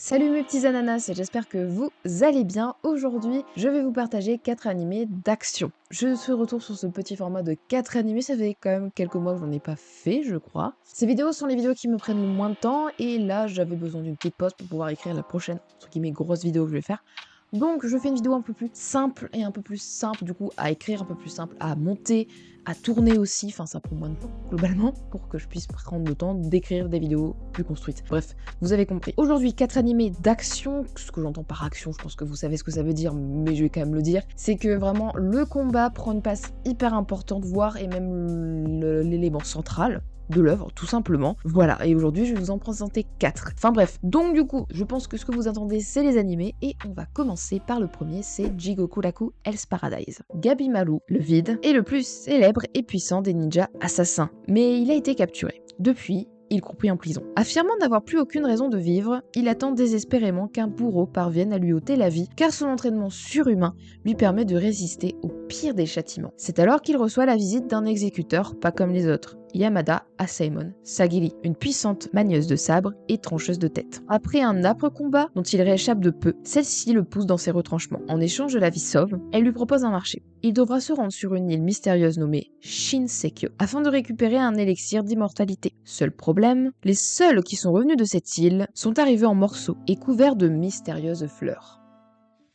Salut mes petits ananas, j'espère que vous allez bien. Aujourd'hui, je vais vous partager 4 animés d'action. Je suis de retour sur ce petit format de 4 animés, ça fait quand même quelques mois que j'en ai pas fait, je crois. Ces vidéos sont les vidéos qui me prennent le moins de temps, et là, j'avais besoin d'une petite pause pour pouvoir écrire la prochaine, entre guillemets, grosse vidéo que je vais faire. Donc, je fais une vidéo un peu plus simple et un peu plus simple, du coup, à écrire, un peu plus simple à monter, à tourner aussi, enfin ça prend moins de temps globalement pour que je puisse prendre le temps d'écrire des vidéos plus construites. Bref, vous avez compris. Aujourd'hui, 4 animés d'action. Ce que j'entends par action, je pense que vous savez ce que ça veut dire, mais je vais quand même le dire. C'est que vraiment le combat prend une place hyper importante, voire et même l'élément central de l'œuvre, tout simplement. Voilà, et aujourd'hui je vais vous en présenter 4. Enfin bref, donc du coup, je pense que ce que vous attendez, c'est les animés, et on va commencer par le premier, c'est Jigoku Laku Hell's Paradise. Gabimaru, le vide, est le plus célèbre et puissant des ninjas assassins, mais il a été capturé. Depuis, il court pris en prison. Affirmant n'avoir plus aucune raison de vivre, il attend désespérément qu'un bourreau parvienne à lui ôter la vie, car son entraînement surhumain lui permet de résister au pire des châtiments. C'est alors qu'il reçoit la visite d'un exécuteur pas comme les autres, Yamada Asaemon Sagiri, une puissante manieuse de sabre et trancheuse de tête. Après un âpre combat dont il rééchappe de peu, celle-ci le pousse dans ses retranchements. En échange de la vie sauve, elle lui propose un marché. Il devra se rendre sur une île mystérieuse nommée Shinsekyo afin de récupérer un élixir d'immortalité. Seul problème, les seuls qui sont revenus de cette île sont arrivés en morceaux et couverts de mystérieuses fleurs.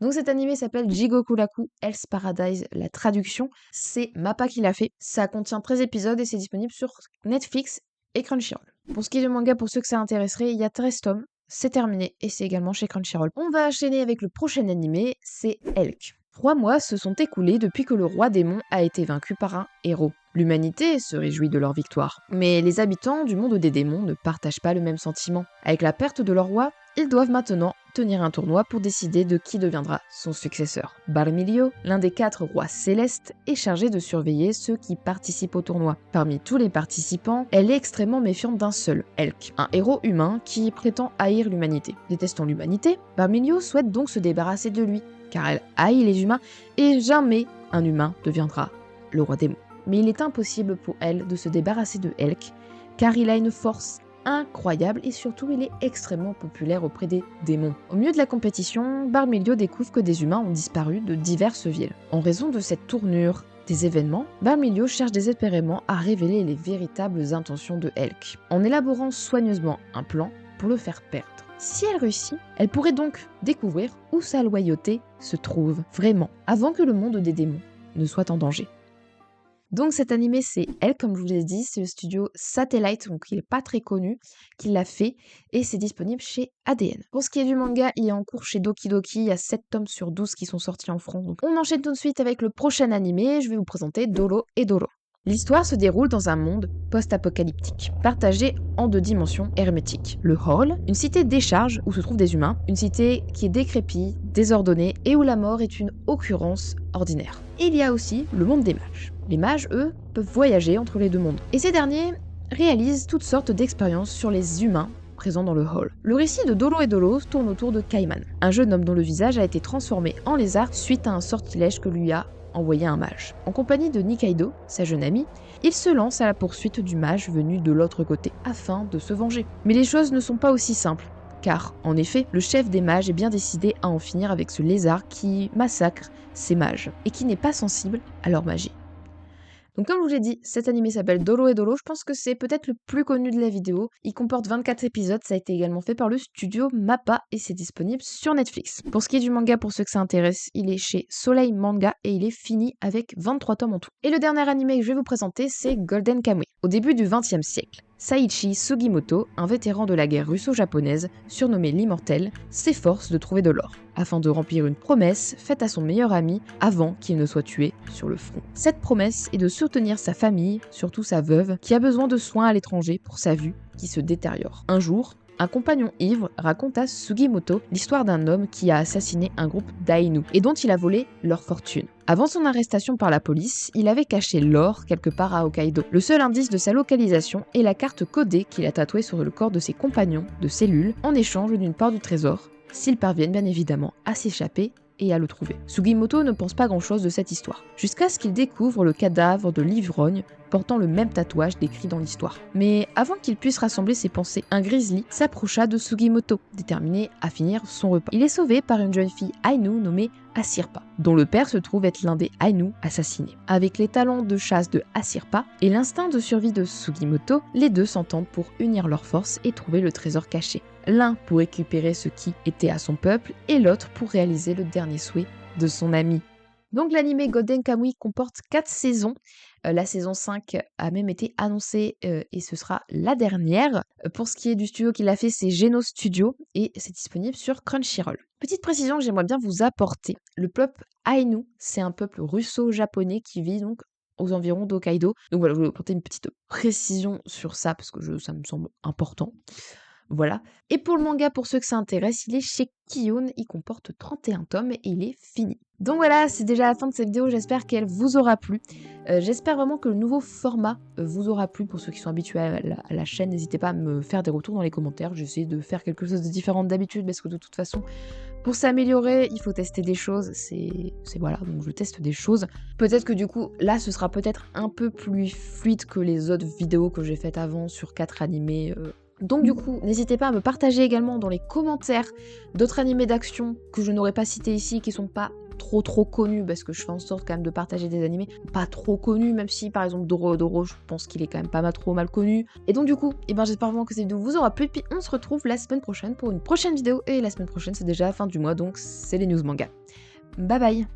Donc cet animé s'appelle Jigoku Laku Hell's Paradise, la traduction, c'est Mappa qui l'a fait. Ça contient 13 épisodes et c'est disponible sur Netflix et Crunchyroll. Pour ce qui est du manga, pour ceux que ça intéresserait, il y a 13 tomes, c'est terminé et c'est également chez Crunchyroll. On va enchaîner avec le prochain animé, c'est Elk. 3 mois se sont écoulés depuis que le roi démon a été vaincu par un héros. L'humanité se réjouit de leur victoire. Mais les habitants du monde des démons ne partagent pas le même sentiment. Avec la perte de leur roi, ils doivent maintenant tenir un tournoi pour décider de qui deviendra son successeur. Barmilio, l'un des 4 rois célestes, est chargé de surveiller ceux qui participent au tournoi. Parmi tous les participants, elle est extrêmement méfiante d'un seul, Elk, un héros humain qui prétend haïr l'humanité. Détestant l'humanité, Barmilio souhaite donc se débarrasser de lui, car elle haït les humains et jamais un humain deviendra le roi démon. Mais il est impossible pour elle de se débarrasser de Elk, car il a une force incroyable et surtout il est extrêmement populaire auprès des démons. Au milieu de la compétition, Barmilio découvre que des humains ont disparu de diverses villes. En raison de cette tournure des événements, Barmilio cherche désespérément à révéler les véritables intentions de Elk, en élaborant soigneusement un plan pour le faire perdre. Si elle réussit, elle pourrait donc découvrir où sa loyauté se trouve vraiment, avant que le monde des démons ne soit en danger. Donc cet animé, c'est elle, comme je vous l'ai dit, c'est le studio Satellite, donc il n'est pas très connu, qui l'a fait, et c'est disponible chez ADN. Pour ce qui est du manga, il est en cours chez Doki Doki, il y a 7 tomes sur 12 qui sont sortis en France. Donc on enchaîne tout de suite avec le prochain animé, je vais vous présenter Doro et Doro. L'histoire se déroule dans un monde post-apocalyptique, partagé en 2 dimensions hermétiques. Le Hall, une cité décharge où se trouvent des humains, une cité qui est décrépite, désordonnée et où la mort est une occurrence ordinaire. Et il y a aussi le monde des mages. Les mages, eux, peuvent voyager entre les 2 mondes. Et ces derniers réalisent toutes sortes d'expériences sur les humains présents dans le hall. Le récit de Doro et Doro tourne autour de Kaiman, un jeune homme dont le visage a été transformé en lézard suite à un sortilège que lui a envoyé un mage. En compagnie de Nikaido, sa jeune amie, il se lance à la poursuite du mage venu de l'autre côté, afin de se venger. Mais les choses ne sont pas aussi simples, car, en effet, le chef des mages est bien décidé à en finir avec ce lézard qui massacre ses mages, et qui n'est pas sensible à leur magie. Donc comme je vous l'ai dit, cet animé s'appelle Doro et Doro, je pense que c'est peut-être le plus connu de la vidéo. Il comporte 24 épisodes, ça a été également fait par le studio Mappa et c'est disponible sur Netflix. Pour ce qui est du manga, pour ceux que ça intéresse, il est chez Soleil Manga et il est fini avec 23 tomes en tout. Et le dernier animé que je vais vous présenter, c'est Golden Kamuy. Au début du XXe siècle, Saichi Sugimoto, un vétéran de la guerre russo-japonaise, surnommé l'Immortel, s'efforce de trouver de l'or, afin de remplir une promesse faite à son meilleur ami avant qu'il ne soit tué sur le front. Cette promesse est de soutenir sa famille, surtout sa veuve, qui a besoin de soins à l'étranger pour sa vue qui se détériore. Un jour, un compagnon ivre raconte à Sugimoto l'histoire d'un homme qui a assassiné un groupe d'Ainu et dont il a volé leur fortune. Avant son arrestation par la police, il avait caché l'or quelque part à Hokkaido. Le seul indice de sa localisation est la carte codée qu'il a tatouée sur le corps de ses compagnons de cellule en échange d'une part du trésor, s'ils parviennent bien évidemment à s'échapper et à le trouver. Sugimoto ne pense pas grand-chose de cette histoire, jusqu'à ce qu'il découvre le cadavre de l'ivrogne portant le même tatouage décrit dans l'histoire. Mais avant qu'il puisse rassembler ses pensées, un grizzly s'approcha de Sugimoto, déterminé à finir son repas. Il est sauvé par une jeune fille Ainu nommée Asirpa, dont le père se trouve être l'un des Ainu assassinés. Avec les talents de chasse de Asirpa et l'instinct de survie de Sugimoto, les deux s'entendent pour unir leurs forces et trouver le trésor caché. L'un pour récupérer ce qui était à son peuple et l'autre pour réaliser le dernier souhait de son ami. Donc l'anime Golden Kamuy comporte 4 saisons. La saison 5 a même été annoncée et ce sera la dernière. Pour ce qui est du studio qui l'a fait, c'est Geno Studio et c'est disponible sur Crunchyroll. Petite précision que j'aimerais bien vous apporter. Le peuple Ainu, c'est un peuple russo-japonais qui vit donc aux environs d'Hokkaido. Donc voilà, je voulais apporter une petite précision sur ça parce que ça me semble important. Voilà. Et pour le manga, pour ceux que ça intéresse, il est chez Kiyun, il comporte 31 tomes et il est fini. Donc voilà, c'est déjà la fin de cette vidéo, j'espère qu'elle vous aura plu. J'espère vraiment que le nouveau format vous aura plu. Pour ceux qui sont habitués à la chaîne, n'hésitez pas à me faire des retours dans les commentaires. J'essaie de faire quelque chose de différent d'habitude parce que de toute façon, pour s'améliorer, il faut tester des choses. C'est voilà, donc je teste des choses. Peut-être que du coup, là, ce sera peut-être un peu plus fluide que les autres vidéos que j'ai faites avant sur 4 animés. Donc du coup, n'hésitez pas à me partager également dans les commentaires d'autres animés d'action que je n'aurais pas cités ici, qui sont pas trop connus, parce que je fais en sorte quand même de partager des animés pas trop connus, même si par exemple Doro, je pense qu'il est quand même pas trop mal connu. Et donc du coup, j'espère vraiment que cette vidéo vous aura plu, puis on se retrouve la semaine prochaine pour une prochaine vidéo, et la semaine prochaine c'est déjà la fin du mois, donc c'est les news manga. Bye bye.